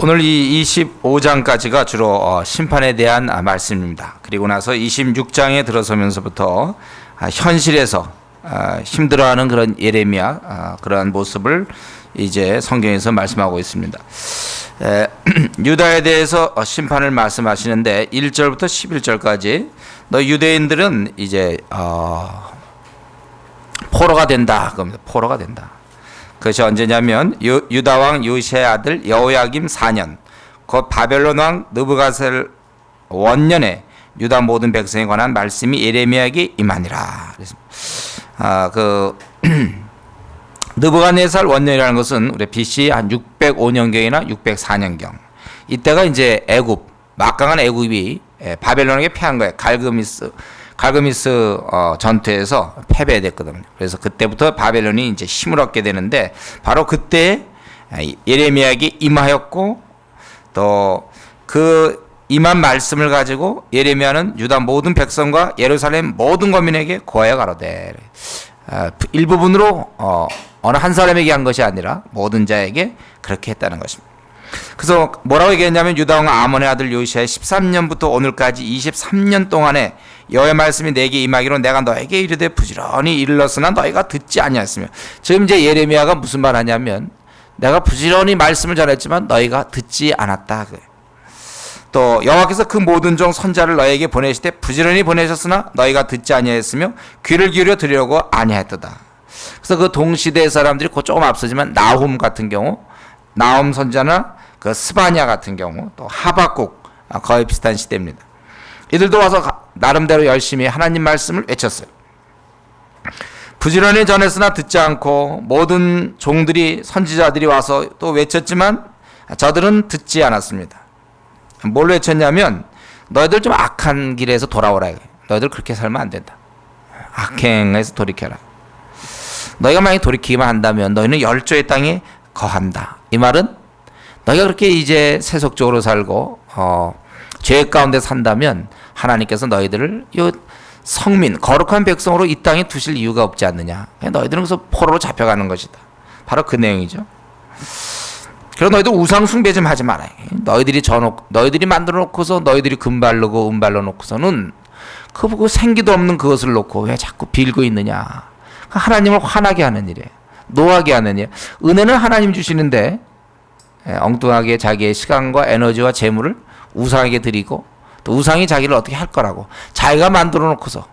오늘 이 25장까지가 주로 심판에 대한 말씀입니다. 그리고 나서 26장에 들어서면서부터 현실에서 힘들어하는 그런 예레미야 그러한 모습을 이제 성경에서 말씀하고 있습니다. 유다에 대해서 심판을 말씀하시는데 1절부터 11절까지 너 유대인들은 이제 포로가 된다. 그럽니다. 포로가 된다. 그것이 언제냐면 유다 왕 요시의 아들 여호야김 4년 곧 바벨론 왕 느부갓네살 원년에 유다 모든 백성에 관한 말씀이 예레미야에게 임하니라. 그래서 느부갓네살 원년이라는 것은 우리 BC 한 605년경이나 604년경. 이때가 이제 애굽, 막강한 애굽이 바벨론에게 패한 거예요. 갈그미스 전투에서 패배됐거든요. 그래서 그때부터 바벨론이 이제 힘을 얻게 되는데 바로 그때 예레미야에게 임하였고 또 그 임한 말씀을 가지고 예레미야는 유다 모든 백성과 예루살렘 모든 거민에게 고하여 가로되 일부분으로 어느 한 사람에게 한 것이 아니라 모든 자에게 그렇게 했다는 것입니다. 그래서 뭐라고 얘기했냐면 유다 왕 아몬의 아들 요시아의 13년부터 오늘까지 23년 동안에 여호와의 말씀이 내게 임하기로 내가 너에게 이르되 부지런히 일렀으나 너희가 듣지 아니하였으며 지금 이제 예레미야가 무슨 말 하냐면 내가 부지런히 말씀을 전했지만 너희가 듣지 않았다. 또 여호와께서 그 모든 종 선자를 너에게 보내시되 부지런히 보내셨으나 너희가 듣지 아니하였으며 귀를 기울여 들으려고 아니하였도다. 그래서 그 동시대 사람들이 그 조금 앞서지만 나훔 같은 경우 나훔 선자나 그 스바냐 같은 경우 또 하박국 거의 비슷한 시대입니다. 이들도 와서 나름대로 열심히 하나님 말씀을 외쳤어요. 부지런히 전했으나 듣지 않고 모든 종들이 선지자들이 와서 또 외쳤지만 저들은 듣지 않았습니다. 뭘 외쳤냐면 너희들 좀 악한 길에서 돌아오라. 너희들 그렇게 살면 안 된다. 악행에서 돌이켜라. 너희가 만약에 돌이키기만 한다면 너희는 열조의 땅에 거한다. 이 말은 너희가 그렇게 이제 세속적으로 살고 죄 가운데 산다면 하나님께서 너희들을 이 성민 거룩한 백성으로 이 땅에 두실 이유가 없지 않느냐. 너희들은 그래서 포로로 잡혀가는 것이다. 바로 그 내용이죠. 그래서 너희들 우상 숭배 좀 하지 마라. 너희들이 만들어 놓고서 너희들이 금발르고 은발로 놓고서는 그 생기도 없는 그것을 놓고 왜 자꾸 빌고 있느냐. 하나님을 화나게 하는 일이에요. 노하게 하는 일. 은혜는 하나님 주시는데 엉뚱하게 자기의 시간과 에너지와 재물을 우상에게 드리고 또 우상이 자기를 어떻게 할 거라고 자기가 만들어 놓고서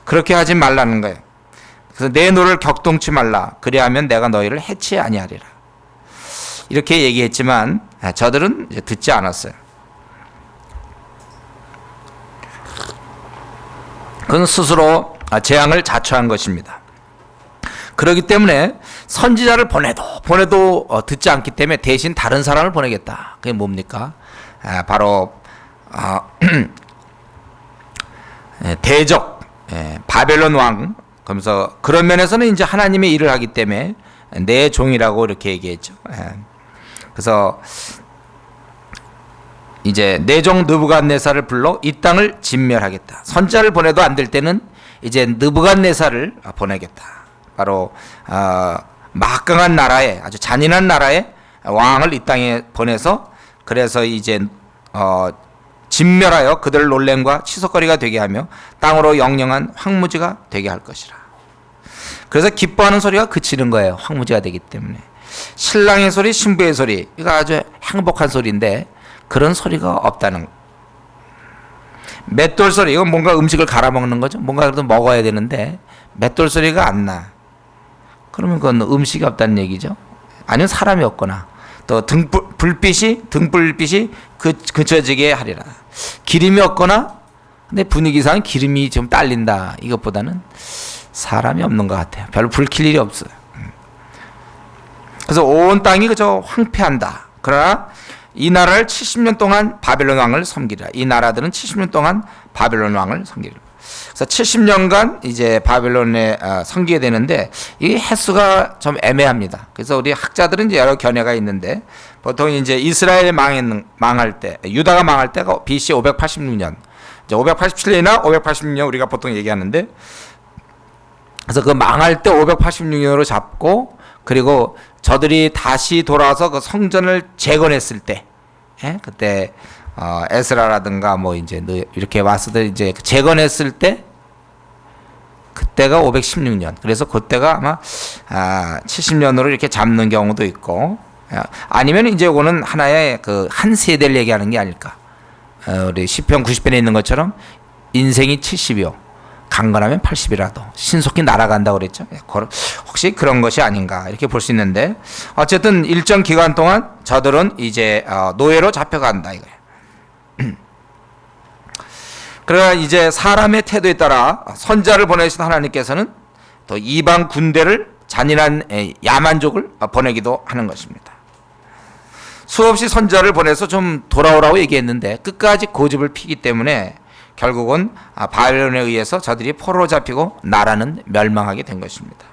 그렇게 하지 말라는 거예요. 그래서 내 노를 격동치 말라. 그리하면 내가 너희를 해치 아니하리라. 이렇게 얘기했지만 저들은 이제 듣지 않았어요. 그건 스스로 재앙을 자초한 것입니다. 그렇기 때문에 선지자를 보내도 듣지 않기 때문에 대신 다른 사람을 보내겠다. 그게 뭡니까? 바로 대적 바벨론 왕. 그러면서 그런 면에서는 이제 하나님의 일을 하기 때문에 내 종이라고 이렇게 얘기했죠. 그래서 이제 내 종 느부갓네살을 불러 이 땅을 진멸하겠다. 선자를 보내도 안 될 때는 이제 느부갓네살을 보내겠다. 바로 막강한 나라에 아주 잔인한 나라에 왕을 이 땅에 보내서 그래서 이제 진멸하여 그들을 놀램과 치솟거리가 되게 하며 땅으로 영영한 황무지가 되게 할 것이라. 그래서 기뻐하는 소리가 그치는 거예요. 황무지가 되기 때문에. 신랑의 소리, 신부의 소리, 이거 아주 행복한 소리인데 그런 소리가 없다는 거. 맷돌 소리, 이건 뭔가 음식을 갈아먹는 거죠. 뭔가 그래도 먹어야 되는데 맷돌 소리가 안 나. 그러면 그건 음식이 없다는 얘기죠. 아니면 사람이 없거나 또 등불빛이 그쳐지게 하리라. 기름이 없거나 근데 분위기상 기름이 좀 딸린다. 이것보다는 사람이 없는 것 같아요. 별로 불킬 일이 없어요. 그래서 온 땅이 그저 황폐한다. 그러나 이 나라를 70년 동안 바벨론 왕을 섬기리라. 이 나라들은 70년 동안 바벨론 왕을 섬기리라. 그래서 70년간 이제 바벨론에 섬기게 되는데 이 횟수가 좀 애매합니다. 그래서 우리 학자들은 이제 여러 견해가 있는데 보통 이제 이스라엘이 망할 때, 유다가 망할 때가 BC 586년, 이제 587년이나 586년 우리가 보통 얘기하는데 그래서 그 망할 때 586년으로 잡고, 그리고 저들이 다시 돌아와서 그 성전을 재건했을 때, 예? 그때 에스라라든가 뭐 이제 이렇게 왔을 이제 재건했을 때, 그때가 516년. 그래서 그때가 아마 70년으로 이렇게 잡는 경우도 있고, 아니면 이제 이거는 하나의 그 한 세대를 얘기하는 게 아닐까. 우리 시편 90편에 있는 것처럼 인생이 70이요. 강건하면 80이라도 신속히 날아간다고 그랬죠. 혹시 그런 것이 아닌가 이렇게 볼 수 있는데, 어쨌든 일정 기간 동안 저들은 이제 노예로 잡혀간다 이거예요. 그러나 이제 사람의 태도에 따라 선자를 보내신 하나님께서는 또 이방 군대를, 잔인한 야만족을 보내기도 하는 것입니다. 수없이 선자를 보내서 좀 돌아오라고 얘기했는데 끝까지 고집을 피기 때문에 결국은 바벨론에 의해서 저들이 포로로 잡히고 나라는 멸망하게 된 것입니다.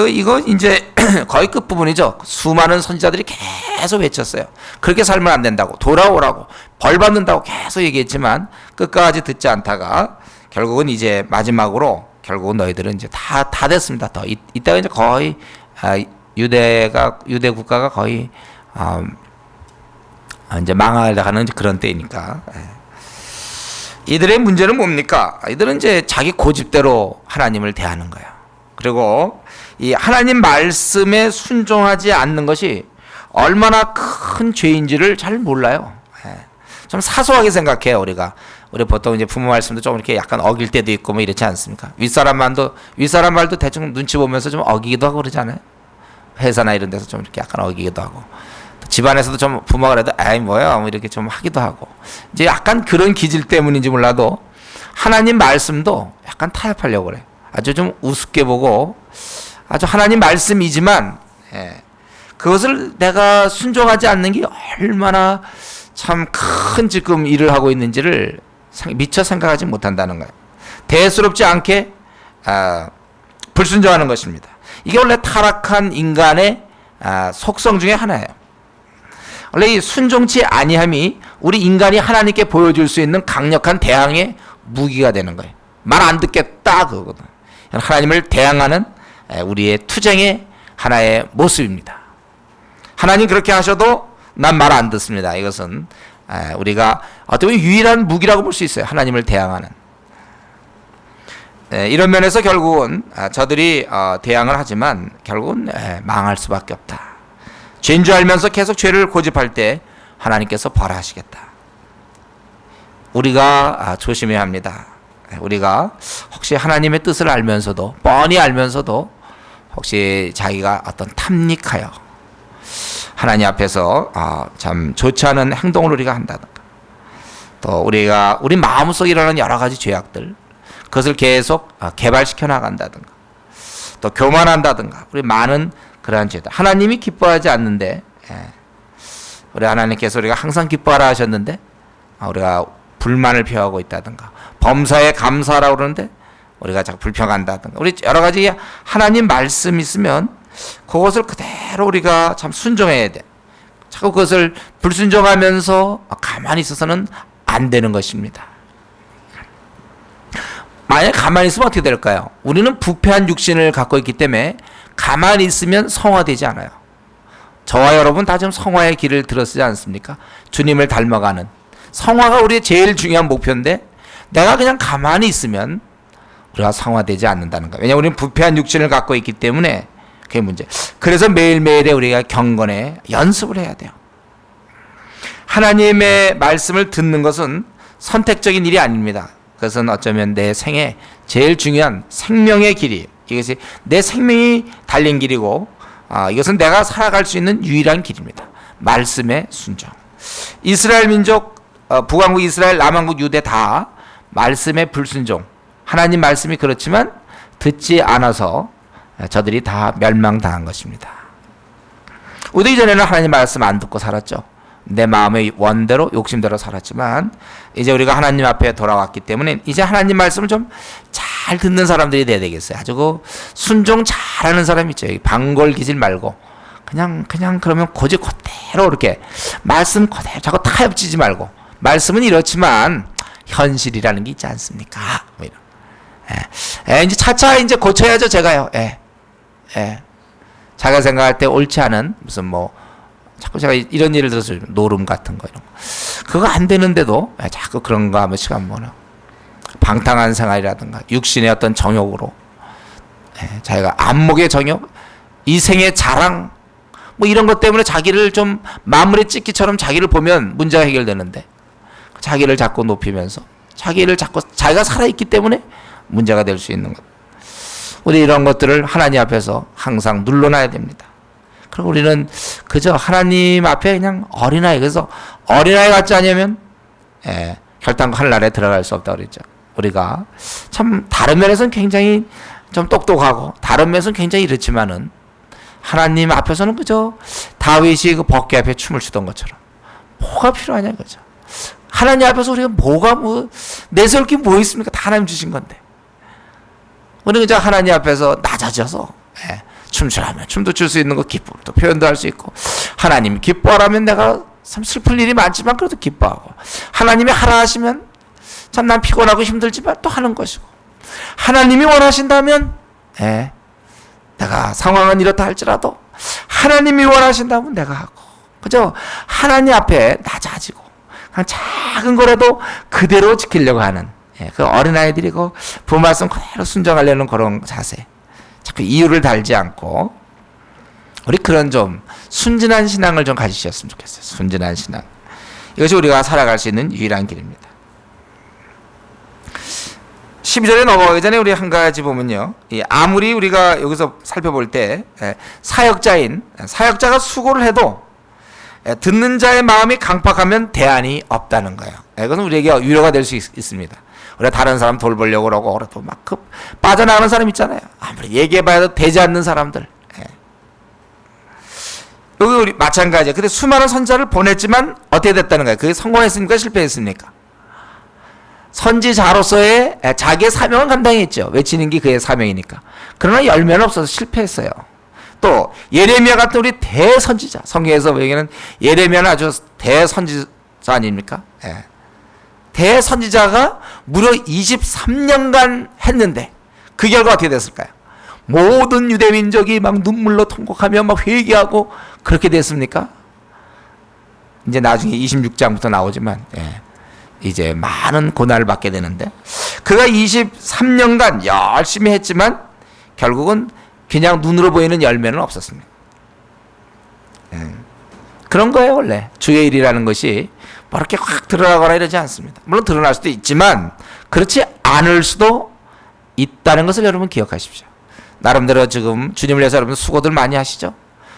이거 이제 거의 끝부분이죠. 수많은 선지자들이 계속 외쳤어요. 그렇게 살면 안 된다고, 돌아오라고, 벌 받는다고 계속 얘기했지만 끝까지 듣지 않다가 결국은 이제 마지막으로 결국은 너희들은 이제 다 됐습니다. 이때가 이제 거의 유대 국가가 거의 이제 망하려는 그런 때이니까. 이들의 문제는 뭡니까? 이들은 이제 자기 고집대로 하나님을 대하는 거예요. 그리고 이 하나님 말씀에 순종하지 않는 것이 얼마나 큰 죄인지를 잘 몰라요. 좀 사소하게 생각해요. 우리 보통 이제 부모 말씀도 좀 이렇게 약간 어길 때도 있고 뭐 이렇지 않습니까? 윗사람 말도 대충 눈치 보면서 좀 어기기도 하고 그러잖아요. 회사나 이런 데서 좀 이렇게 약간 어기기도 하고, 집안에서도 좀 부모가 그래도 에이 뭐야 뭐 이렇게 좀 하기도 하고, 이제 약간 그런 기질 때문인지 몰라도 하나님 말씀도 약간 타협하려고 그래. 아주 좀 우습게 보고, 아주 하나님 말씀이지만 그것을 내가 순종하지 않는 게 얼마나 참 큰 지금 일을 하고 있는지를 미처 생각하지 못한다는 거예요. 대수롭지 않게 불순종하는 것입니다. 이게 원래 타락한 인간의 속성 중에 하나예요. 원래 이 순종치 아니함이 우리 인간이 하나님께 보여줄 수 있는 강력한 대항의 무기가 되는 거예요. 말 안 듣겠다 그거거든. 하나님을 대항하는 우리의 투쟁의 하나의 모습입니다. 하나님 그렇게 하셔도 난 말 안 듣습니다. 이것은 우리가 어떻게 보면 유일한 무기라고 볼 수 있어요. 하나님을 대항하는. 이런 면에서 결국은 저들이 대항을 하지만 결국은 망할 수밖에 없다. 죄인 줄 알면서 계속 죄를 고집할 때 하나님께서 벌하시겠다. 우리가 조심해야 합니다. 우리가 혹시 하나님의 뜻을 알면서도, 뻔히 알면서도 혹시 자기가 어떤 탐닉하여 하나님 앞에서 참 좋지 않은 행동을 우리가 한다든가, 또 우리 마음속에 일어나는 여러 가지 죄악들, 그것을 계속 개발시켜 나간다든가, 또 교만한다든가, 우리 많은 그러한 죄들, 하나님이 기뻐하지 않는데, 우리 하나님께서 우리가 항상 기뻐하라 하셨는데 우리가 불만을 표하고 있다든가, 범사에 감사하라고 그러는데 우리가 자꾸 불평한다든가, 우리 여러 가지 하나님 말씀 있으면 그것을 그대로 우리가 참 순종해야 돼. 자꾸 그것을 불순종하면서 가만히 있어서는 안 되는 것입니다. 만약에 가만히 있으면 어떻게 될까요? 우리는 부패한 육신을 갖고 있기 때문에 가만히 있으면 성화되지 않아요. 저와 여러분 다 지금 성화의 길을 들었지 않습니까? 주님을 닮아가는 성화가 우리의 제일 중요한 목표인데, 내가 그냥 가만히 있으면 우리가 성화되지 않는다는 거예요. 왜냐하면 우리는 부패한 육신을 갖고 있기 때문에 그게 문제. 그래서 매일매일에 우리가 경건에 연습을 해야 돼요. 하나님의 말씀을 듣는 것은 선택적인 일이 아닙니다. 그것은 어쩌면 내 생에 제일 중요한 생명의 길이에요. 이것이 내 생명이 달린 길이고, 이것은 내가 살아갈 수 있는 유일한 길입니다. 말씀의 순종. 이스라엘 민족, 북왕국 이스라엘, 남왕국 유대 다 말씀의 불순종. 하나님 말씀이 그렇지만 듣지 않아서 저들이 다 멸망당한 것입니다. 우리 이전에는 하나님 말씀 안 듣고 살았죠. 내 마음의 원대로 욕심대로 살았지만 이제 우리가 하나님 앞에 돌아왔기 때문에 이제 하나님 말씀을 좀 잘 듣는 사람들이 돼야 되겠어요. 아주 그 순종 잘하는 사람 있죠. 방골기질 말고 그냥 그러면 고집 그대로 이렇게 말씀 그대로 자꾸 타협지지 말고, 말씀은 이렇지만 현실이라는 게 있지 않습니까? 뭐 이런. 이제 차차 이제 고쳐야죠, 제가요. 예. 자기가 생각할 때 옳지 않은 무슨 뭐 자꾸 제가 이런 예를 들어서 노름 같은 거 이런 거 그거 안 되는데도 자꾸 그런 거 하면 시간 보내. 방탕한 생활이라든가 육신의 어떤 정욕으로 자기가 안목의 정욕, 이생의 자랑 뭐 이런 것 때문에 자기를 좀 마무리 찍기처럼 자기를 보면 문제가 해결되는데 자기를 자꾸 높이면서 자기를 자꾸 자기가 살아있기 때문에 문제가 될 수 있는 것. 우리 이런 것들을 하나님 앞에서 항상 눌러놔야 됩니다. 그리고 우리는 그저 하나님 앞에 그냥 어린아이, 그래서 어린아이 같지 않으면 결단코 하늘나라에 들어갈 수 없다고 그랬죠. 우리가 참 다른 면에서는 굉장히 좀 똑똑하고 다른 면에서는 굉장히 이렇지만은 하나님 앞에서는 그저 다윗이 그 벗개 앞에 춤을 추던 것처럼 뭐가 필요하냐 그죠. 하나님 앞에서 우리가 뭐가 내세울 게 뭐 있습니까? 다 하나님 주신 건데 우리는 그저 하나님 앞에서 낮아져서 춤추라면 춤도 출 수 있는 거 기쁨도 표현도 할 수 있고 하나님이 기뻐하라면 내가 참 슬플 일이 많지만 그래도 기뻐하고 하나님이 하라 하시면 참 난 피곤하고 힘들지만 또 하는 것이고 하나님이 원하신다면 내가 상황은 이렇다 할지라도 하나님이 원하신다면 내가 하고 그죠. 하나님 앞에 낮아지고 그냥 작은 거라도 그대로 지키려고 하는 그 어린아이들이 그 부모 말씀 그대로 순종하려는 그런 자세, 자꾸 이유를 달지 않고 우리 그런 좀 순진한 신앙을 좀 가지셨으면 좋겠어요. 순진한 신앙. 이것이 우리가 살아갈 수 있는 유일한 길입니다. 12절에 넘어가기 전에 우리 한 가지 보면요. 아무리 우리가 여기서 살펴볼 때 사역자가 수고를 해도 듣는 자의 마음이 강팍하면 대안이 없다는 거예요. 이것은 우리에게 위로가 될 수 있습니다. 우리가 다른 사람 돌보려고 그러고 또 막 빠져나가는 사람 있잖아요. 아무리 얘기해봐도 되지 않는 사람들. 여기 우리 마찬가지예요. 근데 수많은 선자를 보냈지만 어떻게 됐다는 거예요? 그게 성공했습니까? 실패했습니까? 선지자로서의 자기의 사명은 감당했죠. 외치는 게 그의 사명이니까. 그러나 열매는 없어서 실패했어요. 또 예레미야 같은 우리 대선지자, 성경에서 얘기하는 예레미야는 아주 대선지자 아닙니까? 대선지자가 무려 23년간 했는데 그 결과 어떻게 됐을까요? 모든 유대 민족이 막 눈물로 통곡하며 막 회개하고 그렇게 됐습니까? 이제 나중에 26장부터 나오지만 이제 많은 고난을 받게 되는데 그가 23년간 열심히 했지만 결국은 그냥 눈으로 보이는 열매는 없었습니다. 그런 거예요. 원래 주의 일이라는 것이 뭐 이렇게 확 드러나거나 이러지 않습니다. 물론 드러날 수도 있지만 그렇지 않을 수도 있다는 것을 여러분 기억하십시오. 나름대로 지금 주님을 위해서 여러분 수고들 많이 하시죠.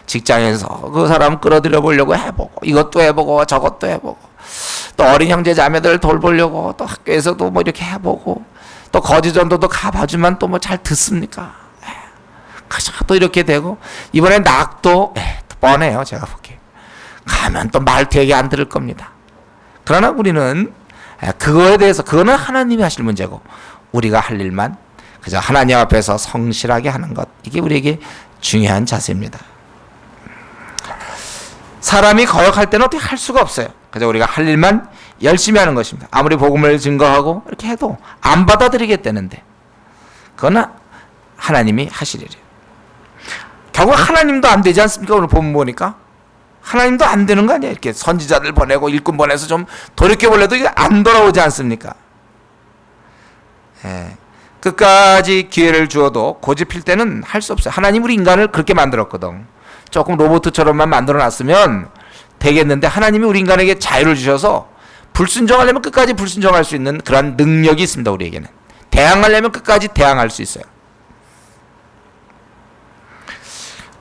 직장에서 그 사람 끌어들여 보려고 해보고 이것도 해보고 저것도 해보고 또 어린 형제 자매들 돌보려고 또 학교에서도 뭐 이렇게 해보고 또 거지전도도 가봐주면 또 뭐 잘 듣습니까? 또 이렇게 되고 이번에 낙도 뻔해요. 제가 보기에 가면 또 말도 얘기 안 들을 겁니다. 그러나 우리는 그거에 대해서 그거는 하나님이 하실 문제고 우리가 할 일만 그저 하나님 앞에서 성실하게 하는 것, 이게 우리에게 중요한 자세입니다. 사람이 거역할 때는 어떻게 할 수가 없어요. 그저 우리가 할 일만 열심히 하는 것입니다. 아무리 복음을 증거하고 이렇게 해도 안 받아들이겠다는데 그건 하나님이 하실 일이에요. 결국 하나님도 안 되지 않습니까? 오늘 본문 보니까 하나님도 안 되는 거 아니에요. 이렇게 선지자들 보내고 일꾼 보내서 좀 돌이켜보려도 이게 안 돌아오지 않습니까? 끝까지 기회를 주어도 고집필 때는 할 수 없어요. 하나님 우리 인간을 그렇게 만들었거든. 조금 로봇처럼만 만들어놨으면 되겠는데 하나님이 우리 인간에게 자유를 주셔서 불순종하려면 끝까지 불순종할 수 있는 그런 능력이 있습니다. 우리에게는. 대항하려면 끝까지 대항할 수 있어요.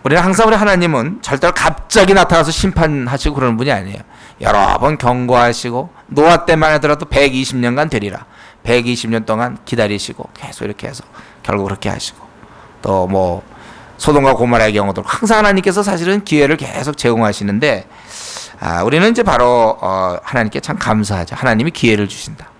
우리는 항상 우리 하나님은 절대로 갑자기 나타나서 심판하시고 그러는 분이 아니에요. 여러 번 경고하시고 노아 때만 하더라도 120년간 되리라. 120년 동안 기다리시고 계속 이렇게 해서 결국 그렇게 하시고 또 뭐 소돔과 고모라의 경우도 항상 하나님께서 사실은 기회를 계속 제공하시는데 우리는 이제 바로 하나님께 참 감사하죠. 하나님이 기회를 주신다.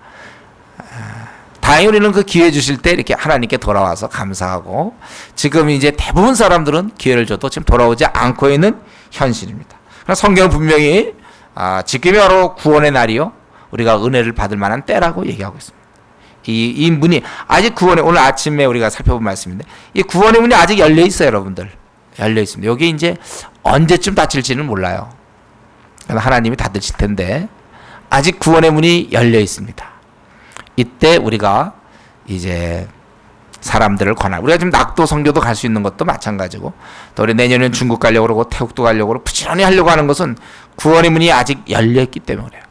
다행히 우리는 그 기회 주실 때 이렇게 하나님께 돌아와서 감사하고 지금 이제 대부분 사람들은 기회를 줘도 지금 돌아오지 않고 있는 현실입니다. 그러나 성경은 분명히 지금이 바로 구원의 날이요 우리가 은혜를 받을 만한 때라고 얘기하고 있습니다. 이 문이 아직 구원의, 오늘 아침에 우리가 살펴본 말씀인데, 이 구원의 문이 아직 열려 있어요, 여러분들. 열려 있습니다. 여기 이제 언제쯤 닫힐지는 몰라요. 하나님이 닫으실 텐데 아직 구원의 문이 열려 있습니다. 이때 우리가 이제 사람들을 우리가 지금 낙도 선교도 갈 수 있는 것도 마찬가지고, 또 우리 내년에는 중국 가려고 그러고 태국도 가려고 그러고 부지런히 하려고 하는 것은 구원의 문이 아직 열려 있기 때문에 그래요.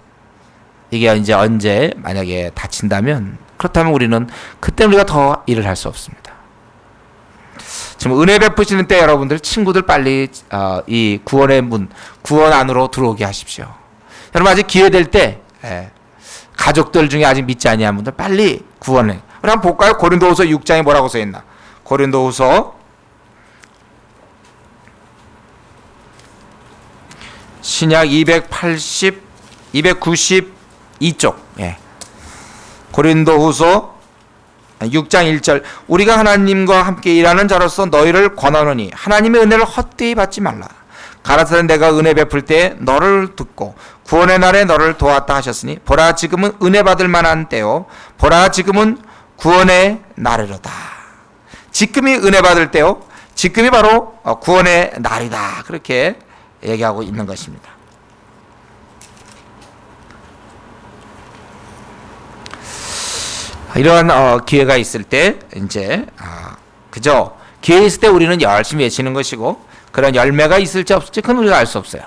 이게 이제 언제 만약에 닫힌다면, 그렇다면 우리는 그때 우리가 더 일을 할 수 없습니다. 지금 은혜 베푸시는 때 여러분들, 친구들 빨리 이 구원의 문, 구원 안으로 들어오게 하십시오. 여러분 아직 기회 될 때 가족들 중에 아직 믿지 아니한 분들 빨리 구원해. 우리 한번 볼까요? 고린도후서 6장에 뭐라고 써 있나? 고린도후서 신약 292쪽. 고린도후서 6장 1절. 우리가 하나님과 함께 일하는 자로서 너희를 권하노니 하나님의 은혜를 헛되이 받지 말라. 가라사대 내가 은혜 베풀 때 너를 듣고 구원의 날에 너를 도왔다 하셨으니 보라 지금은 은혜 받을 만한 때요 보라 지금은 구원의 날이로다. 지금이 은혜 받을 때요, 지금이 바로 구원의 날이다. 그렇게 얘기하고 있는 것입니다. 이러한 기회가 있을 때 이제 그저 기회 있을 때 우리는 열심히 외치는 것이고, 그런 열매가 있을지 없을지 그건 우리가 알 수 없어요.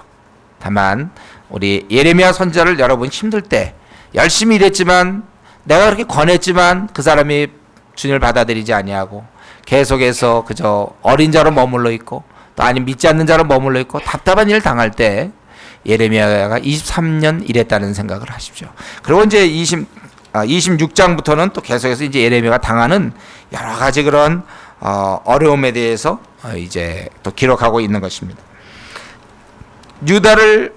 다만 우리 예레미야 선지자를 여러분 힘들 때 열심히 일했지만, 내가 그렇게 권했지만 그 사람이 주님을 받아들이지 아니하고 계속해서 그저 어린 자로 머물러 있고, 또 아니면 믿지 않는 자로 머물러 있고 답답한 일을 당할 때 예레미야가 23년 일했다는 생각을 하십시오. 그리고 이제 26장부터는 또 계속해서 이제 예레미야가 당하는 여러 가지 그런 어려움에 대해서 이제 또 기록하고 있는 것입니다. 유다를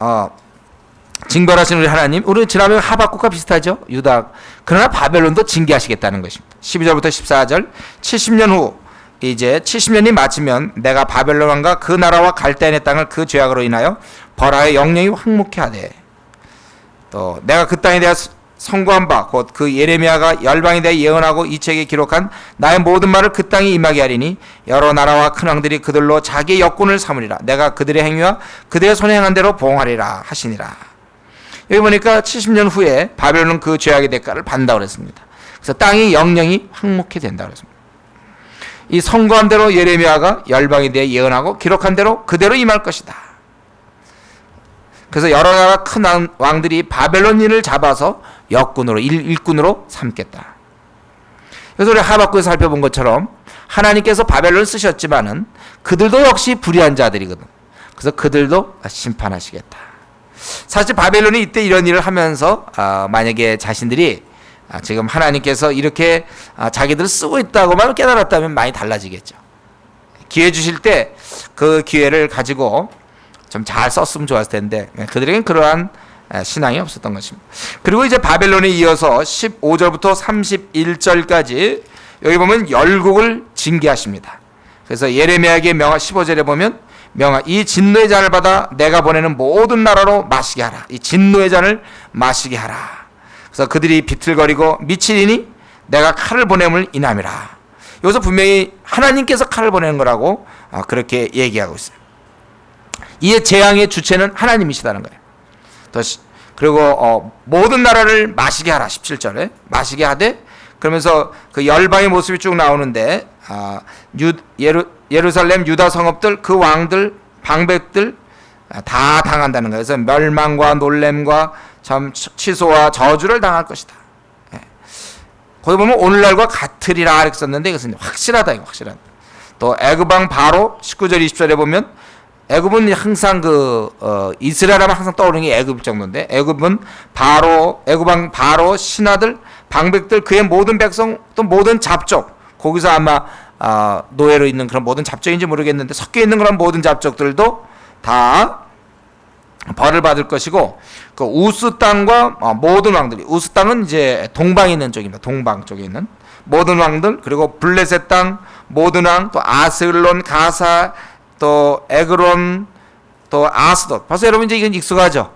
징벌하신 우리 하나님, 우리 지난번에 하박국과 비슷하죠. 유다. 그러나 바벨론도 징계하시겠다는 것입니다. 12절부터 14절. 70년 후, 이제 70년이 마치면 내가 바벨론 왕과 그 나라와 갈대인의 땅을 그 죄악으로 인하여 벌하여 영영이 황무케 하되, 또 내가 그 땅에 대하여 선고한 바 곧 그 예레미야가 열방에 대해 예언하고 이 책에 기록한 나의 모든 말을 그 땅에 임하게 하리니 여러 나라와 큰 왕들이 그들로 자기의 역군을 삼으리라. 내가 그들의 행위와 그들의 손에 행한 대로 보응하리라 하시니라. 여기 보니까 70년 후에 바벨론은 그 죄악의 대가를 받는다고 그랬습니다. 그래서 땅이 영영이 황무케 된다고 그랬습니다. 이 선고한 대로 예레미야가 열방에 대해 예언하고 기록한 대로 그대로 임할 것이다. 그래서 여러 나라 큰 왕들이 바벨론인을 잡아서 역군으로, 일꾼으로 삼겠다. 그래서 우리 하박국에서 살펴본 것처럼 하나님께서 바벨론을 쓰셨지만은 그들도 역시 불의한 자들이거든. 그래서 그들도 심판하시겠다. 사실 바벨론이 이때 이런 일을 하면서 만약에 자신들이 지금 하나님께서 이렇게 자기들을 쓰고 있다고만 깨달았다면 많이 달라지겠죠. 기회 주실 때 그 기회를 가지고 좀 잘 썼으면 좋았을 텐데 그들에겐 그러한 신앙이 없었던 것입니다. 그리고 이제 바벨론에 이어서 15절부터 31절까지 여기 보면 열국을 징계하십니다. 그래서 예레미야에게 명하 15절에 보면 명하 이 진노의 잔을 받아 내가 보내는 모든 나라로 마시게 하라. 이 진노의 잔을 마시게 하라. 그래서 그들이 비틀거리고 미치리니 내가 칼을 보냄을 인함이라. 여기서 분명히 하나님께서 칼을 보내는 거라고 그렇게 얘기하고 있어요. 이 재앙의 주체는 하나님이시다는 거예요. 또 그리고 모든 나라를 마시게 하라. 17절에 마시게 하되, 그러면서 그 열방의 모습이 쭉 나오는데 예루살렘 유다 성읍들 그 왕들 방백들 다 당한다는 거예요. 그래서 멸망과 놀램과 취소와 저주를 당할 것이다. 거기 보면 오늘날과 같으리라 이렇게 썼는데 이것은 확실하다. 이거 확실하다. 또 애굽 왕 바로 19절 20절에 보면 애굽은 항상 이스라엘 하면 항상 떠오르는 게 애굽 정도인데, 애굽 왕 바로 신하들 방백들 그의 모든 백성 또 모든 잡족, 거기서 아마 노예로 있는 그런 모든 잡족인지 모르겠는데 섞여 있는 그런 모든 잡족들도 다 벌을 받을 것이고, 그 우스 땅과 모든 왕들이, 우스 땅은 이제 동방에 있는 쪽입니다. 동방 쪽에 있는 모든 왕들, 그리고 블레셋 땅 모든 왕, 또 아슬론, 가사, 또 에그론, 또 아스돗. 벌써 여러분 이제 이건 익숙하죠.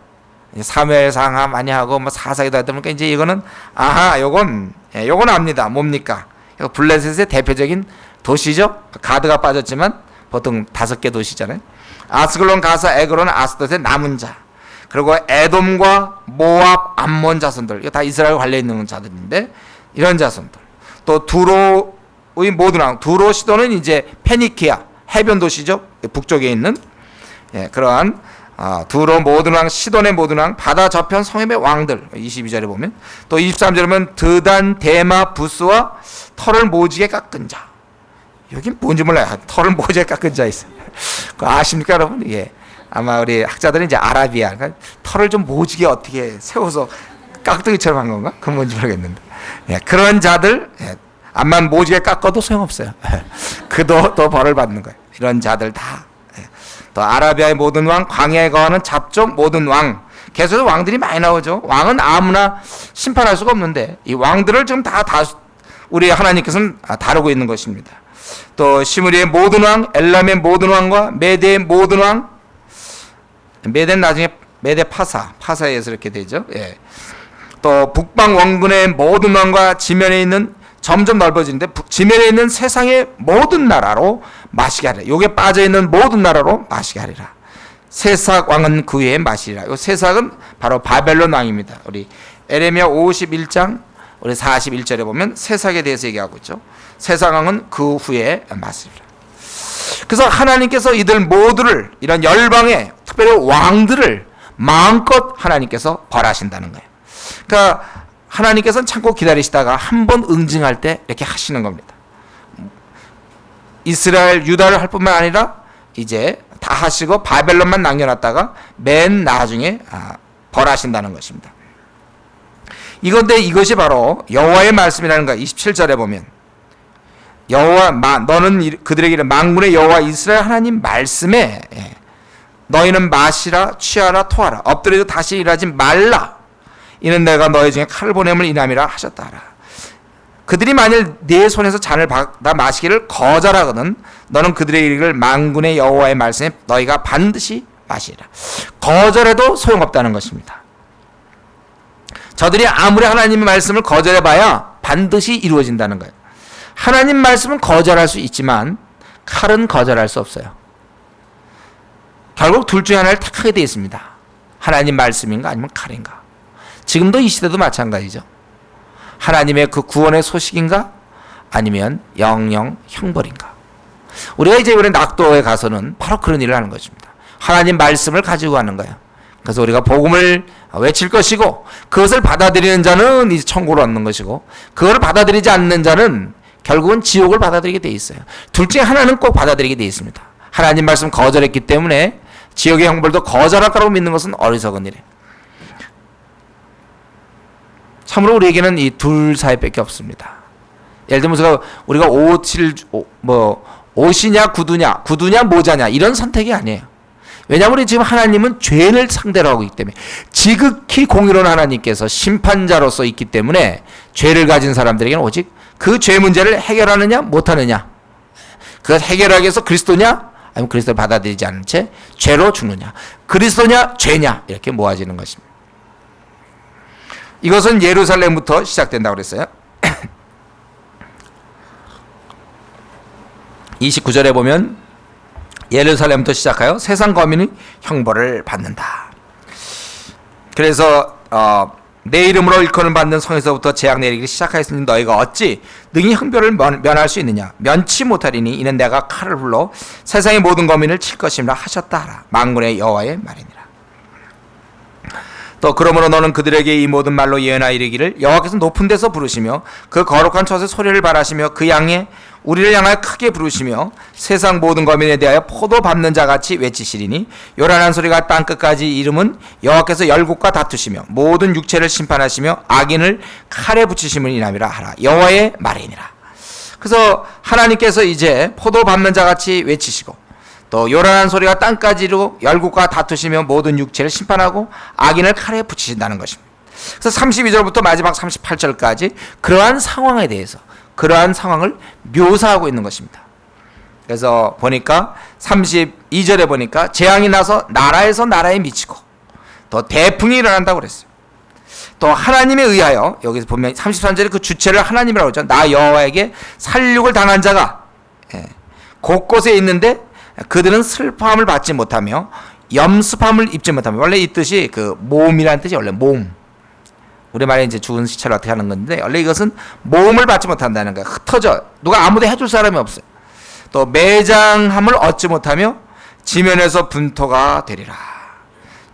사무엘상 많이 하고 사사기도 하다 보니까 이제 이거는 요건 예, 요건 압니다. 뭡니까? 블레셋의 대표적인 도시죠. 가드가 빠졌지만 보통 5개 도시잖아요. 아스글론, 가사, 에그론, 아스돗의 남은 자. 그리고 에돔과 모압, 암몬 자손들. 이거 다 이스라엘 관련 있는 자들인데 이런 자손들. 또 두로의 모든 왕. 두로 시도는 이제 페니키아 해변 도시죠. 북쪽에 있는 그러한 두로 모든 왕, 시돈의 모든 왕, 바다 저편 성읍의 왕들. 22절에 보면 또 23절에 보면 드단, 데마, 부스와 털을 모지게 깎은 자. 여긴 뭔지 몰라요. 털을 모지게 깎은 자 있어요. 그거 아십니까, 여러분? 예. 아마 우리 학자들은 이제 아라비아, 그러니까 털을 좀 모지게 어떻게 세워서 깍두기처럼 한 건가? 그건 뭔지 모르겠는데. 예, 그런 자들, 암만 모지게 깎아도 소용없어요. 그도 또 벌을 받는 거예요. 이런 자들 다. 또 아라비아의 모든 왕, 광야에 거하는 잡종 모든 왕. 계속해서 왕들이 많이 나오죠. 왕은 아무나 심판할 수가 없는데 이 왕들을 지금 다 우리 하나님께서는 다루고 있는 것입니다. 또 시므리의 모든 왕, 엘람의 모든 왕과 메대의 모든 왕. 메대는 나중에 메대 파사에서 이렇게 되죠. 예. 또 북방 원군의 모든 왕과 지면에 있는 점점 넓어지는데 지면에 있는 세상의 모든 나라로 마시게 하리라. 요게 빠져 있는 모든 나라로 마시게 하리라. 세삭 왕은 그 위에 마시리라. 요 세삭은 바로 바벨론 왕입니다. 우리 에레미야 51장 우리 41절에 보면 세삭에 대해서 얘기하고 있죠. 세삭 왕은 그 후에 마시리라. 그래서 하나님께서 이들 모두를 이런 열방의 특별히 왕들을 마음껏 하나님께서 벌하신다는 거예요. 그러니까 하나님께서는 참고 기다리시다가 한 번 응징할 때 이렇게 하시는 겁니다. 이스라엘, 유다를 할 뿐만 아니라 이제 다 하시고 바벨론만 남겨놨다가 맨 나중에 벌하신다는 것입니다. 이건데 이것이 바로 여호와의 말씀이라는 거야. 27절에 보면 너는 그들에게 이르 만군의 여호와 이스라엘 하나님 말씀에 너희는 마시라 취하라 토하라 엎드려도 다시 일하지 말라 이는 내가 너희 중에 칼을 보냄을 인함이라 하셨다 하라. 그들이 만일 네 손에서 잔을 받아 마시기를 거절하거든 너는 그들의 이르기를 만군의 여호와의 말씀에 너희가 반드시 마시라. 거절해도 소용없다는 것입니다. 저들이 아무리 하나님의 말씀을 거절해봐야 반드시 이루어진다는 거예요. 하나님 말씀은 거절할 수 있지만 칼은 거절할 수 없어요. 결국 둘 중에 하나를 택하게 되어 있습니다. 하나님 말씀인가 아니면 칼인가. 지금도 이 시대도 마찬가지죠. 하나님의 그 구원의 소식인가 아니면 영영 형벌인가. 우리가 이제 이번에 낙도에 가서는 바로 그런 일을 하는 것입니다. 하나님 말씀을 가지고 가는 거예요. 그래서 우리가 복음을 외칠 것이고 그것을 받아들이는 자는 이제 천국을 얻는 것이고 그걸 받아들이지 않는 자는 결국은 지옥을 받아들이게 돼 있어요. 둘 중에 하나는 꼭 받아들이게 돼 있습니다. 하나님 말씀 거절했기 때문에 지옥의 형벌도 거절할 거라고 믿는 것은 어리석은 일이에요. 참으로 우리에게는 이 둘 사이밖에 없습니다. 예를 들면 우리가 옷이냐 구두냐 모자냐 이런 선택이 아니에요. 왜냐하면 우리 지금 하나님은 죄를 상대로 하고 있기 때문에 지극히 공의로운 하나님께서 심판자로서 있기 때문에 죄를 가진 사람들에게는 오직 그 죄 문제를 해결하느냐 못하느냐 그것 해결하기 위해서 그리스도냐 아니면 그리스도를 받아들이지 않은 채 죄로 죽느냐 그리스도냐 죄냐 이렇게 모아지는 것입니다. 이것은 예루살렘부터 시작된다고 그랬어요. 29절에 보면 예루살렘부터 시작하여 세상 거민이 형벌을 받는다. 그래서 내 이름으로 일컬음을 받는 성에서부터 재앙 내리기 시작하였으니 너희가 어찌 능히 형벌을 면할 수 있느냐. 면치 못하리니 이는 내가 칼을 불러 세상의 모든 거민을 칠 것임이라 하셨다 하라. 만군의 여호와의 말이니라. 또 그러므로 너는 그들에게 이 모든 말로 예언하여 이르기를 여호와께서 높은 데서 부르시며 그 거룩한 처소에 소리를 발하시며 그 양에 우리를 향하여 크게 부르시며 세상 모든 거민에 대하여 포도 밟는 자같이 외치시리니 요란한 소리가 땅끝까지 이름은 여호와께서 열국과 다투시며 모든 육체를 심판하시며 악인을 칼에 붙이심을 인함이라 하라. 여호와의 말이니라. 그래서 하나님께서 이제 포도 밟는 자같이 외치시고 또 요란한 소리가 땅까지 이르고 열국과 다투시며 모든 육체를 심판하고 악인을 칼에 붙이신다는 것입니다. 그래서 32절부터 마지막 38절까지 그러한 상황에 대해서 그러한 상황을 묘사하고 있는 것입니다. 그래서 보니까 32절에 보니까 재앙이 나서 나라에서 나라에 미치고 또 대풍이 일어난다고 그랬어요. 또 하나님에 의하여, 여기서 보면 33절에 그 주체를 하나님이라고 하죠. 나 여호와에게 살육을 당한 자가 곳곳에 있는데 그들은 슬퍼함을 받지 못하며 염습함을 입지 못하며, 원래 이 뜻이 그 몸이라는 뜻이 원래 몸. 우리말에 이제 죽은 시체를 어떻게 하는 건데, 원래 이것은 몸을 받지 못한다는 거야. 흩어져. 누가 아무도 해줄 사람이 없어요. 또 매장함을 얻지 못하며 지면에서 분토가 되리라.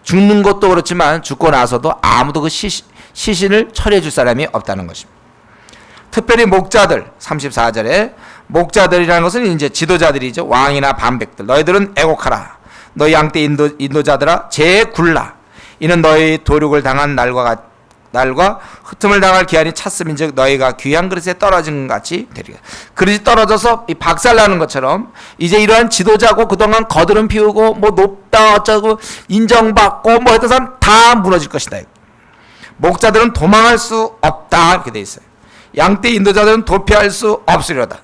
죽는 것도 그렇지만 죽고 나서도 아무도 그 시신을 처리해 줄 사람이 없다는 것입니다. 특별히 목자들, 34절에 목자들이라는 것은 이제 지도자들이죠. 왕이나 반백들. 너희들은 애곡하라. 너희 양떼 인도자들아 재굴라. 이는 너희 도륙을 당한 날과 흩음을 당할 기한이 찼음인즉 너희가 귀한 그릇에 떨어진 것 같이 되리라. 그릇이 떨어져서 이 박살나는 것처럼 이제 이러한 지도자고 그동안 거드름 피우고 뭐 높다 어쩌고 인정받고 뭐 했던 사람 다 무너질 것이다. 목자들은 도망할 수 없다 이렇게 돼 있어요. 양떼 인도자들은 도피할 수 없으려다.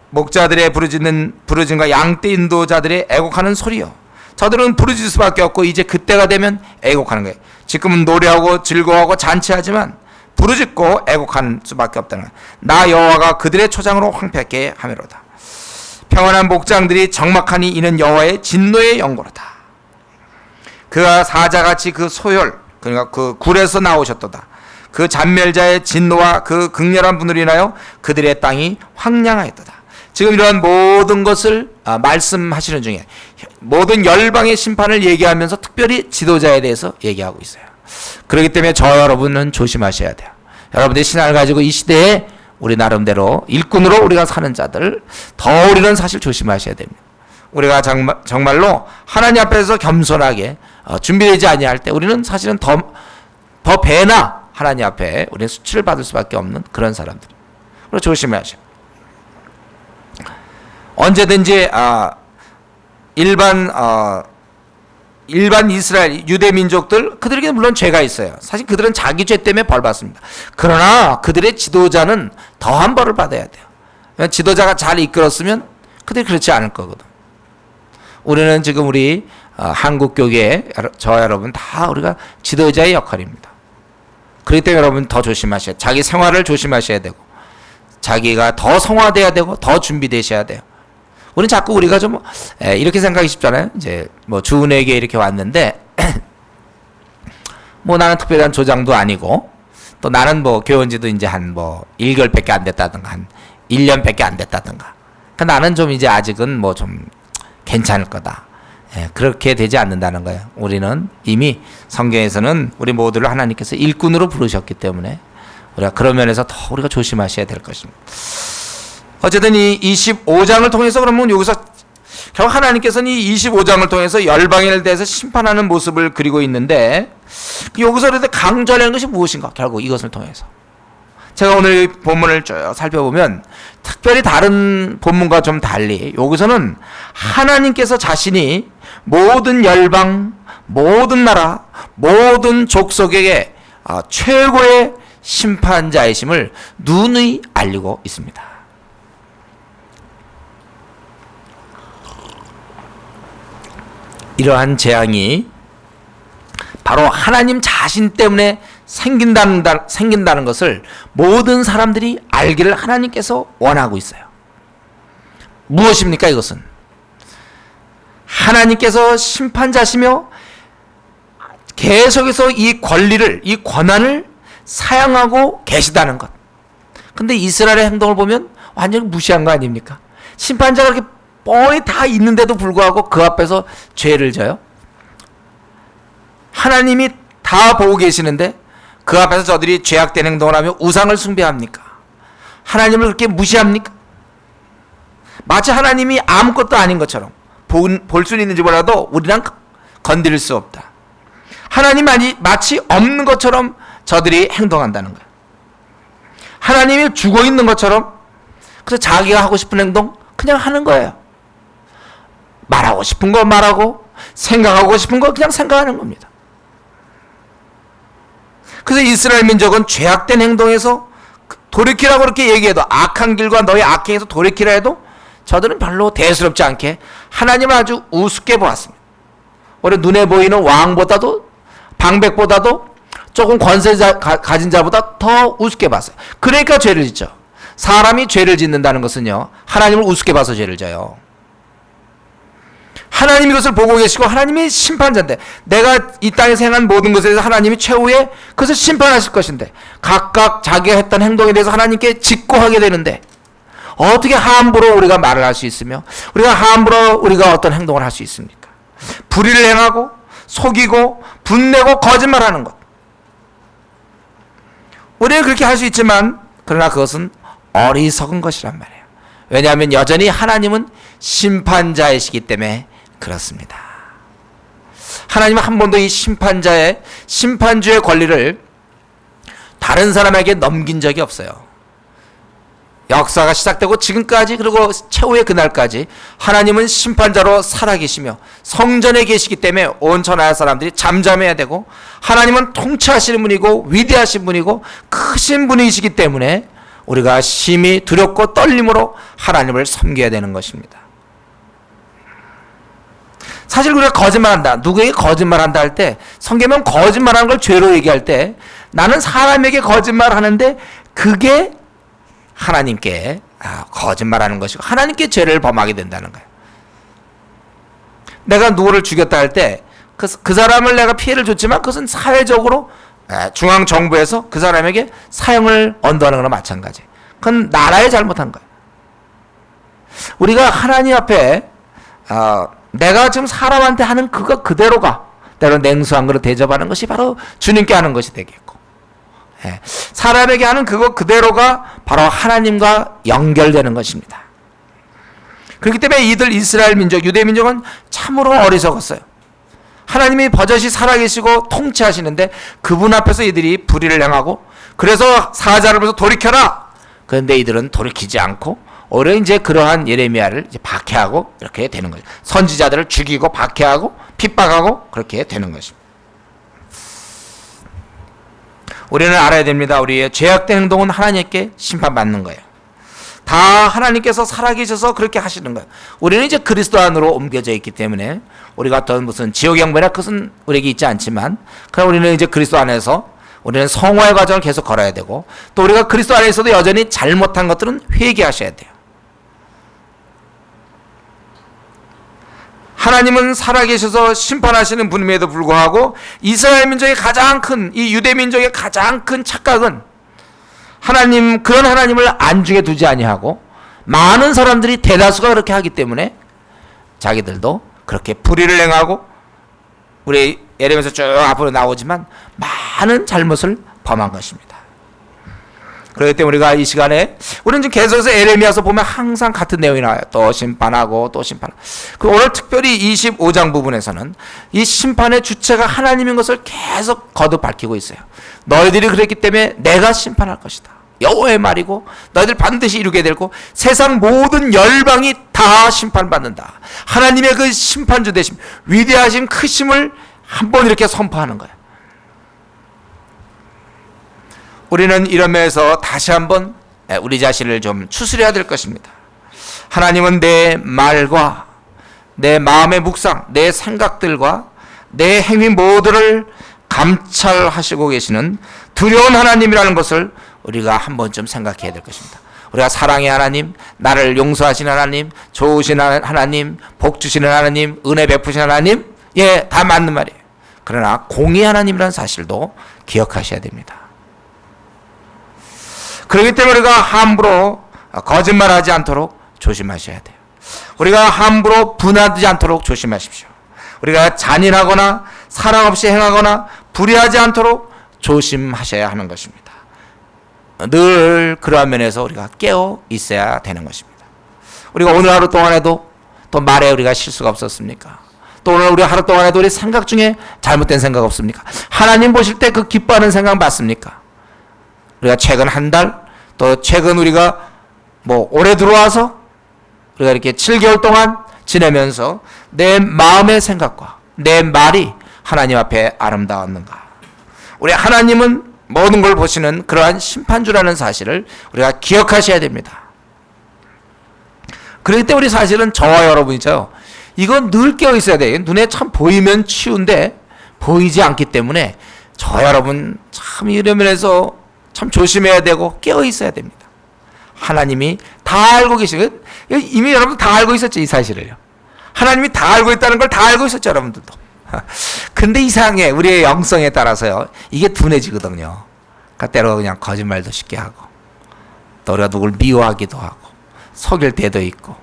목자들의 부르짖음과 양떼 인도자들의 애곡하는 소리요. 저들은 부르짖을 수밖에 없고 이제 그때가 되면 애곡하는 거예요. 지금은 노래하고 즐거워하고 잔치하지만 부르짖고 애곡하는 수밖에 없다는 거예요. 나 여호와가 그들의 초장으로 황폐하게 하미로다. 평안한 목장들이 적막하니 이는 여호와의 진노의 연고로다. 그가 사자같이 그 소열, 그러니까 그 굴에서 나오셨도다. 그 잔멸자의 진노와 그 극렬한 분으로 인하여 그들의 땅이 황량하였도다. 지금 이러한 모든 것을 말씀하시는 중에 모든 열방의 심판을 얘기하면서 특별히 지도자에 대해서 얘기하고 있어요. 그렇기 때문에 저 여러분은 조심하셔야 돼요. 여러분들의 신앙을 가지고 이 시대에 우리 나름대로 일꾼으로 우리가 사는 자들 더 우리는 사실 조심하셔야 됩니다. 우리가 정말로 하나님 앞에서 겸손하게 준비되지 아니할 때 우리는 사실은 더 배나 하나님 앞에 우리는 수치를 받을 수밖에 없는 그런 사람들. 그래서 조심하셔야 돼요. 언제든지 일반 이스라엘 유대 민족들 그들에게 물론 죄가 있어요. 사실 그들은 자기 죄 때문에 벌 받습니다. 그러나 그들의 지도자는 더한 벌을 받아야 돼요. 지도자가 잘 이끌었으면 그들이 그렇지 않을 거거든. 우리는 지금 우리 한국 교계 저와 여러분 다 우리가 지도자의 역할입니다. 그렇기 때문에 여러분 더 조심하셔야 돼요. 자기 생활을 조심하셔야 되고 자기가 더 성화돼야 되고 더 준비되셔야 돼요. 우리는 자꾸 우리가 좀 이렇게 생각하기 쉽잖아요. 이제 뭐 주은에게 이렇게 왔는데 뭐 나는 특별한 조장도 아니고 또 나는 뭐 교원지도 이제 한 뭐 1개월밖에 안 됐다든가 한 1년밖에 안 됐다든가. 그러니까 나는 좀 이제 아직은 뭐 좀 괜찮을 거다. 그렇게 되지 않는다는 거예요. 우리는 이미 성경에서는 우리 모두를 하나님께서 일꾼으로 부르셨기 때문에 우리가 그런 면에서 더 우리가 조심하셔야 될 것입니다. 어쨌든 이 25장을 통해서 그러면 여기서 결국 하나님께서는 이 25장을 통해서 열방인을 대해서 심판하는 모습을 그리고 있는데 여기서 그런데 강조하려는 것이 무엇인가? 결국 이것을 통해서 제가 오늘 본문을 쭉 살펴보면 특별히 다른 본문과 좀 달리 여기서는 하나님께서 자신이 모든 열방, 모든 나라, 모든 족속에게 최고의 심판자이심을 누누이 알리고 있습니다. 이러한 재앙이 바로 하나님 자신 때문에 생긴다는 것을 모든 사람들이 알기를 하나님께서 원하고 있어요. 무엇입니까? 이것은 하나님께서 심판자시며 계속해서 이 권리를, 이 권한을 사용하고 계시다는 것. 근데 이스라엘의 행동을 보면 완전히 무시한 거 아닙니까? 심판자가 그렇게 뻔히 다 있는데도 불구하고 그 앞에서 죄를 져요? 하나님이 다 보고 계시는데 그 앞에서 저들이 죄악된 행동을 하며 우상을 숭배합니까? 하나님을 그렇게 무시합니까? 마치 하나님이 아무것도 아닌 것처럼 볼 수는 있는지 몰라도 우리랑 건드릴 수 없다. 하나님이 마치 없는 것처럼 저들이 행동한다는 거예요. 하나님이 죽어 있는 것처럼 그래서 자기가 하고 싶은 행동 그냥 하는 거예요. 말하고 싶은 거 말하고 생각하고 싶은 거 그냥 생각하는 겁니다. 그래서 이스라엘 민족은 죄악된 행동에서 돌이키라고 그렇게 얘기해도 악한 길과 너희 악행에서 돌이키라 해도 저들은 별로 대수롭지 않게 하나님을 아주 우습게 보았습니다. 우리 눈에 보이는 왕보다도 방백보다도 조금 권세 가진 자보다 더 우습게 봤어요. 그러니까 죄를 짓죠. 사람이 죄를 짓는다는 것은요, 하나님을 우습게 봐서 죄를 져요. 하나님이 이것을 보고 계시고 하나님이 심판자인데, 내가 이 땅에서 행한 모든 것에 대해서 하나님이 최후에 그것을 심판하실 것인데, 각각 자기가 했던 행동에 대해서 하나님께 직고하게 되는데, 어떻게 함부로 우리가 말을 할 수 있으며 우리가 함부로 우리가 어떤 행동을 할 수 있습니까? 불의를 행하고 속이고 분내고 거짓말하는 것, 우리는 그렇게 할 수 있지만 그러나 그것은 어리석은 것이란 말이에요. 왜냐하면 여전히 하나님은 심판자이시기 때문에 그렇습니다. 하나님은 한 번도 이 심판주의 권리를 다른 사람에게 넘긴 적이 없어요. 역사가 시작되고 지금까지, 그리고 최후의 그날까지 하나님은 심판자로 살아계시며 성전에 계시기 때문에 온 천하의 사람들이 잠잠해야 되고, 하나님은 통치하시는 분이고 위대하신 분이고 크신 분이시기 때문에 우리가 심히 두렵고 떨림으로 하나님을 섬겨야 되는 것입니다. 사실 우리가 거짓말한다, 누구에게 거짓말한다 할 때, 성경은 거짓말하는 걸 죄로 얘기할 때, 나는 사람에게 거짓말하는데 그게 하나님께 거짓말하는 것이고 하나님께 죄를 범하게 된다는 거예요. 내가 누구를 죽였다 할 때 그 사람을 내가 피해를 줬지만 그것은 사회적으로 중앙정부에서 그 사람에게 사형을 언도하는 거나 마찬가지. 그건 나라의 잘못한 거예요. 우리가 하나님 앞에 내가 지금 사람한테 하는 그거 그대로가, 때로 냉수한 그릇 대접하는 것이 바로 주님께 하는 것이 되겠고, 사람에게 하는 그거 그대로가 바로 하나님과 연결되는 것입니다. 그렇기 때문에 이들 이스라엘 민족, 유대 민족은 참으로 어리석었어요. 하나님이 버젓이 살아계시고 통치하시는데 그분 앞에서 이들이 불의를 행하고, 그래서 사자를 보면서 돌이켜라. 그런데 이들은 돌이키지 않고 오히려 이제 그러한 예레미야를 이제 박해하고 이렇게 되는 거죠. 선지자들을 죽이고 박해하고 핍박하고 그렇게 되는 것입니다. 우리는 알아야 됩니다. 우리의 죄악된 행동은 하나님께 심판받는 거예요. 다 하나님께서 살아계셔서 그렇게 하시는 거예요. 우리는 이제 그리스도 안으로 옮겨져 있기 때문에 우리가 어떤 무슨 지옥의 형벌이나 그것은 우리에게 있지 않지만, 그럼 우리는 이제 그리스도 안에서 우리는 성화의 과정을 계속 걸어야 되고, 또 우리가 그리스도 안에서도 여전히 잘못한 것들은 회개하셔야 돼요. 하나님은 살아계셔서 심판하시는 분임에도 불구하고 이스라엘 민족의 가장 큰, 이 유대 민족의 가장 큰 착각은 그런 하나님을 안중에 두지 아니하고, 많은 사람들이 대다수가 그렇게 하기 때문에 자기들도 그렇게 불의를 행하고, 우리 예레미야에서 쭉 앞으로 나오지만 많은 잘못을 범한 것입니다. 그렇기 때문에 우리가 이 시간에, 우리는 지금 계속해서 예레미야서 보면 항상 같은 내용이 나와요. 또 심판하고 또 심판하고. 오늘 특별히 25장 부분에서는 이 심판의 주체가 하나님인 것을 계속 거듭 밝히고 있어요. 너희들이 그랬기 때문에 내가 심판할 것이다. 여호와의 말이고 너희들 반드시 이루게 되고 세상 모든 열방이 다 심판받는다. 하나님의 그 심판주 되심, 위대하심, 크심을 한번 이렇게 선포하는 거예요. 우리는 이런 면에서 다시 한번 우리 자신을 좀 추스려야 될 것입니다. 하나님은 내 말과 내 마음의 묵상, 내 생각들과 내 행위 모두를 감찰하시고 계시는 두려운 하나님이라는 것을 우리가 한 번쯤 생각해야 될 것입니다. 우리가 사랑의 하나님, 나를 용서하시는 하나님, 좋으신 하나님, 복 주시는 하나님, 은혜 베푸시는 하나님, 예, 다 맞는 말이에요. 그러나 공의 하나님이라는 사실도 기억하셔야 됩니다. 그렇기 때문에 우리가 함부로 거짓말하지 않도록 조심하셔야 돼요. 우리가 함부로 분하지 않도록 조심하십시오. 우리가 잔인하거나 사랑 없이 행하거나 불의하지 않도록 조심하셔야 하는 것입니다. 늘 그러한 면에서 우리가 깨어 있어야 되는 것입니다. 우리가 오늘 하루 동안에도 또 말에 우리가 실수가 없었습니까? 또 오늘 우리 하루 동안에도 우리 생각 중에 잘못된 생각 없습니까? 하나님 보실 때 그 기뻐하는 생각 맞습니까? 우리가 최근 한 달, 또 최근 우리가 올해 들어와서 우리가 이렇게 7개월 동안 지내면서 내 마음의 생각과 내 말이 하나님 앞에 아름다웠는가? 우리 하나님은 모든 걸 보시는 그러한 심판주라는 사실을 우리가 기억하셔야 됩니다. 그렇기 때문에 우리 사실은 저와 여러분이죠. 이건 늘 깨어 있어야 돼요. 눈에 참 보이면 치운데 보이지 않기 때문에 저 여러분 참 이런 면에서 참 조심해야 되고 깨어 있어야 됩니다. 하나님이 다 알고 계시고 이미 여러분 다 알고 있었죠, 이 사실을요. 하나님이 다 알고 있다는 걸 다 알고 있었죠, 여러분들도. 근데 이상해, 우리의 영성에 따라서요, 이게 둔해지거든요. 그러니까 때로 그냥 거짓말도 쉽게 하고, 또 우리가 누굴 미워하기도 하고, 속일 때도 있고,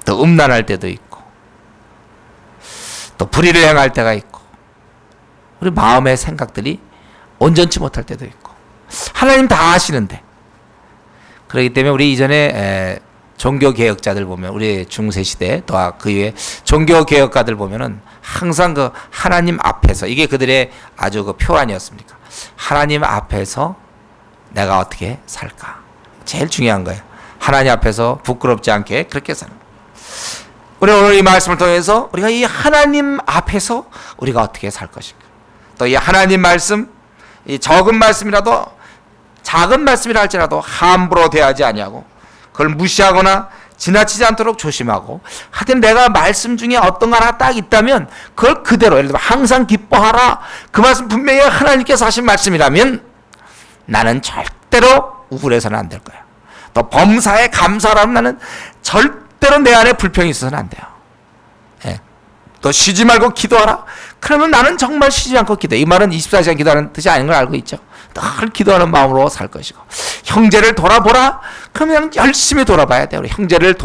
또 음란할 때도 있고, 또 불의를 행할 때가 있고, 우리 마음의 생각들이 온전치 못할 때도 있고, 하나님 다 아시는데. 그렇기 때문에 우리 이전에 종교 개혁자들 보면, 우리 중세 시대 또 그 이후에 종교 개혁가들 보면은 항상 그 하나님 앞에서, 이게 그들의 아주 그 표안이었습니까? 하나님 앞에서 내가 어떻게 살까? 제일 중요한 거예요. 하나님 앞에서 부끄럽지 않게 그렇게 사는 거예요. 우리 오늘 이 말씀을 통해서 우리가 이 하나님 앞에서 우리가 어떻게 살 것인가? 또 이 하나님 말씀, 이 적은 말씀이라도, 작은 말씀이라 할지라도 함부로 대하지 아니하고 그걸 무시하거나 지나치지 않도록 조심하고, 하여튼 내가 말씀 중에 어떤 거 하나 딱 있다면 그걸 그대로, 예를 들면 항상 기뻐하라, 그 말씀 분명히 하나님께서 하신 말씀이라면 나는 절대로 우울해서는 안 될 거야. 또 범사에 감사하라면 나는 절대로 내 안에 불평이 있어서는 안 돼요. 예. 또 쉬지 말고 기도하라, 그러면 나는 정말 쉬지 않고 기도해. 이 말은 24시간 기도하는 뜻이 아닌 걸 알고 있죠. 늘 기도하는 마음으로 살 것이고, 형제를 돌아보라, 그러면 열심히 돌아봐야 돼요. 우리 형제를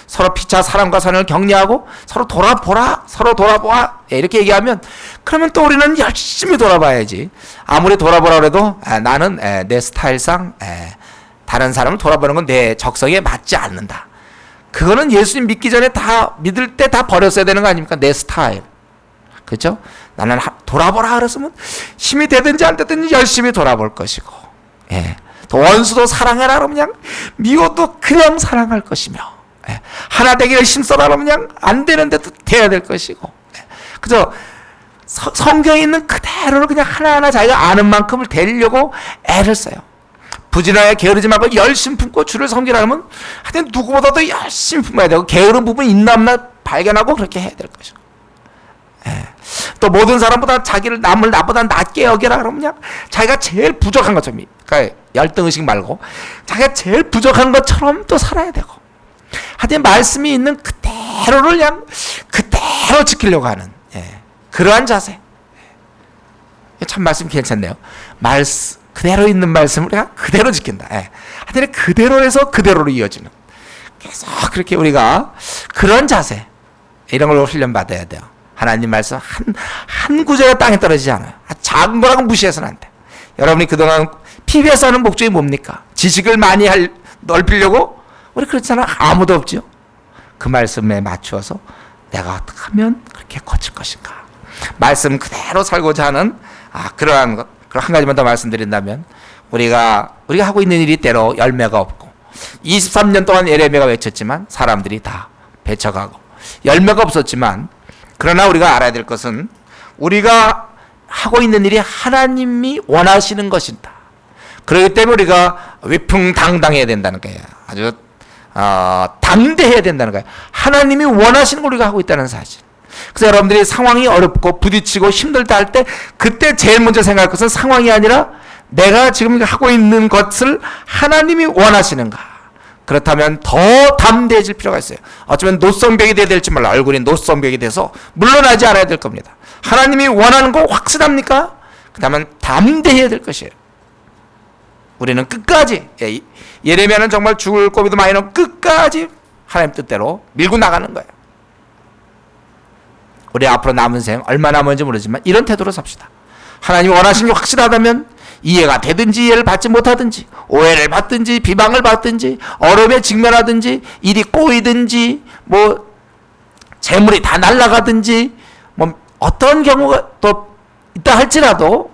서로 피차 사랑과 선을 격려하고 서로 돌아보라, 서로 돌아보아, 이렇게 얘기하면 그러면 또 우리는 열심히 돌아봐야지. 아무리 돌아보라 그래도 나는 내 스타일상 다른 사람을 돌아보는 건 내 적성에 맞지 않는다. 그거는 예수님 믿기 전에 다 믿을 때 다 버렸어야 되는 거 아닙니까? 내 스타일. 그렇죠? 나는 돌아보라 그랬으면 힘이 되든지 안 되든지 열심히 돌아볼 것이고, 예. 또 원수도 사랑해라 그러면 그냥 미워도 그냥 사랑할 것이며, 예. 하나 되기를 힘써라 그러면 그냥 안 되는데도 돼야 될 것이고, 예. 그죠? 성경에 있는 그대로를 그냥 하나하나 자기가 아는 만큼을 되려고 애를 써요. 부지런하게 게으르지 말고 열심히 품고 주를 섬기라 하면 하여튼 누구보다도 열심히 품어야 되고, 게으른 부분 있나 없나 발견하고 그렇게 해야 될 것이고, 예. 또 모든 사람보다 자기를 남을 나보다 낮게 여겨라 그러면 그냥 자기가 제일 부족한 것처럼, 그러니까 열등의식 말고 자기가 제일 부족한 것처럼 또 살아야 되고, 하여튼 말씀이 있는 그대로를 그냥 그대로 지키려고 하는, 예. 그러한 자세. 참 말씀 괜찮네요. 말씀 그대로 있는 말씀을 우리가 그대로 지킨다. 예. 하여튼 그대로 해서 그대로로 이어지는, 계속 그렇게 우리가 그런 자세, 이런 걸 훈련 받아야 돼요. 하나님 말씀 한 구절가 땅에 떨어지지 않아요. 작은 거라고 무시해서는 안 돼. 여러분이 그동안 PBS 하는 목적이 뭡니까? 지식을 많이 넓히려고? 우리 그렇잖아. 아무도 없죠. 그 말씀에 맞추어서 내가 어떻게 하면 그렇게 거칠 것인가. 말씀 그대로 살고자 하는 그러한 것. 그럼 한 가지만 더 말씀드린다면, 우리가 하고 있는 일이 때로 열매가 없고, 23년 동안 예레미야가 외쳤지만 사람들이 다 배쳐가고 열매가 없었지만, 그러나 우리가 알아야 될 것은 우리가 하고 있는 일이 하나님이 원하시는 것이다. 그렇기 때문에 우리가 위풍당당해야 된다는 거예요. 아주 담대해야 된다는 거예요. 하나님이 원하시는 걸 우리가 하고 있다는 사실. 그래서 여러분들이 상황이 어렵고 부딪히고 힘들다 할 때 그때 제일 먼저 생각할 것은 상황이 아니라 내가 지금 하고 있는 것을 하나님이 원하시는가. 그렇다면 더 담대해질 필요가 있어요. 어쩌면 노성벽이 될지 몰라. 얼굴이 노성벽이 돼서 물러나지 않아야 될 겁니다. 하나님이 원하는 거 확실합니까? 그렇다면 담대해야 될 것이에요. 우리는 끝까지, 예레미야는 정말 죽을 고비도 많이 넣고 끝까지 하나님 뜻대로 밀고 나가는 거예요. 우리 앞으로 남은 생 얼마 남은지 모르지만 이런 태도로 삽시다. 하나님이 원하시는 게 확실하다면 이해가 되든지 이해를 받지 못하든지, 오해를 받든지 비방을 받든지 어려움에 직면하든지 일이 꼬이든지 뭐 재물이 다 날아가든지 뭐 어떤 경우가 또 있다 할지라도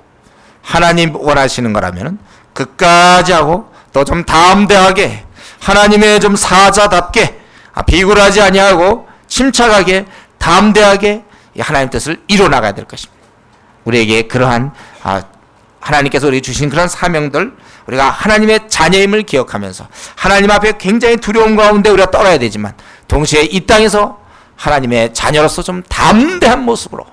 하나님 원하시는 거라면 끝까지 하고 또 좀 담대하게 하나님의 좀 사자답게 비굴하지 아니하고 침착하게 담대하게 하나님 뜻을 이뤄나가야 될 것입니다. 우리에게 그러한 하나님께서 우리 주신 그런 사명들, 우리가 하나님의 자녀임을 기억하면서 하나님 앞에 굉장히 두려움 가운데 우리가 떨어야 되지만 동시에 이 땅에서 하나님의 자녀로서 좀 담대한 모습으로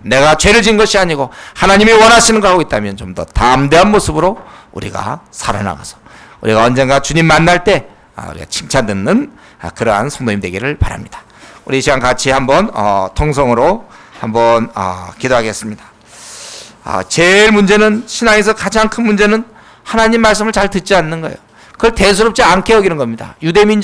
내가 죄를 지은 것이 아니고 하나님이 원하시는 거 하고 있다면 좀 더 담대한 모습으로 우리가 살아나가서 우리가 언젠가 주님 만날 때 우리가 칭찬 듣는 그러한 성도님 되기를 바랍니다. 우리 이 시간 같이 한번 통성으로 한번 기도하겠습니다. 제일 문제는, 신앙에서 가장 큰 문제는 하나님 말씀을 잘 듣지 않는 거예요. 그걸 대수롭지 않게 여기는 겁니다. 유대민족